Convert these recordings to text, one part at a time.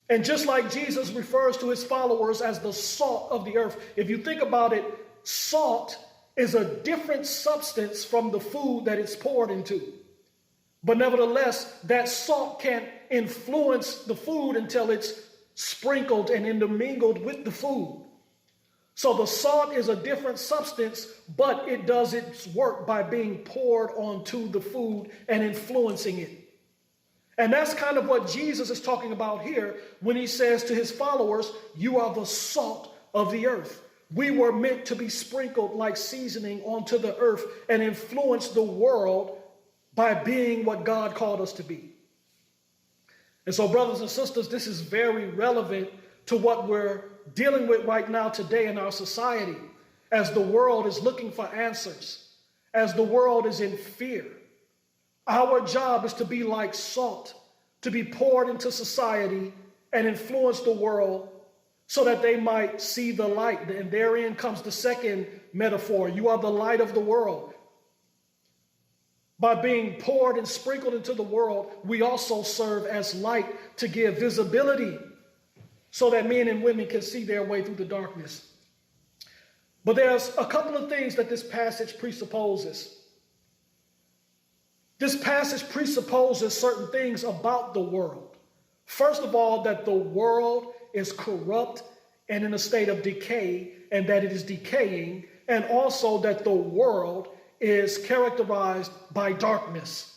And just like Jesus refers to his followers as the salt of the earth, if you think about it, salt is a different substance from the food that it's poured into. But nevertheless, that salt can't influence the food until it's sprinkled and intermingled with the food. So the salt is a different substance, but it does its work by being poured onto the food and influencing it. And that's kind of what Jesus is talking about here when he says to his followers, you are the salt of the earth. We were meant to be sprinkled like seasoning onto the earth and influence the world by being what God called us to be. And so, brothers and sisters, this is very relevant to what we're dealing with right now today in our society, as the world is looking for answers, as the world is in fear. Our job is to be like salt, to be poured into society and influence the world so that they might see the light. And therein comes the second metaphor. You are the light of the world. By being poured and sprinkled into the world, we also serve as light to give visibility so that men and women can see their way through the darkness. But there's a couple of things that this passage presupposes. This passage presupposes certain things about the world. First of all, that the world is corrupt and in a state of decay, and that it is decaying, and also that the world is characterized by darkness.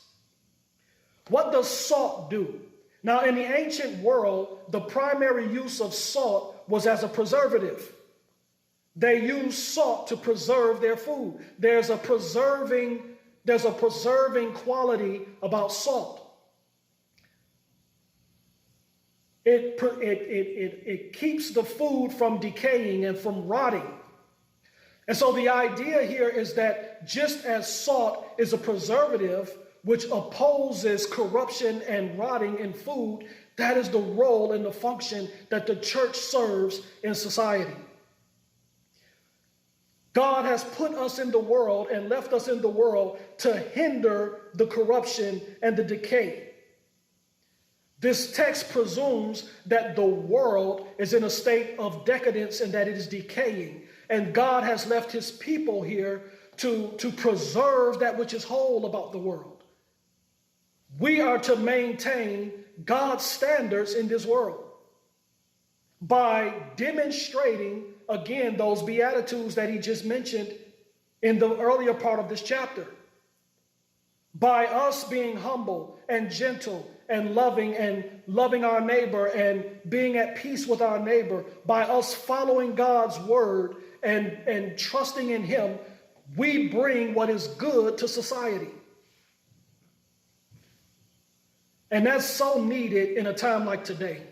What does salt do? Now, in the ancient world, the primary use of salt was as a preservative. They used salt to preserve their food. There's a preserving quality about salt. It keeps the food from decaying and from rotting. And so the idea here is that just as salt is a preservative which opposes corruption and rotting in food, that is the role and the function that the church serves in society. God has put us in the world and left us in the world to hinder the corruption and the decay. This text presumes that the world is in a state of decadence and that it is decaying. And God has left his people here to preserve that which is whole about the world. We are to maintain God's standards in this world by demonstrating, again, those beatitudes that he just mentioned in the earlier part of this chapter. By us being humble and gentle and loving our neighbor and being at peace with our neighbor, by us following God's word and trusting in him, we bring what is good to society. And that's so needed in a time like today.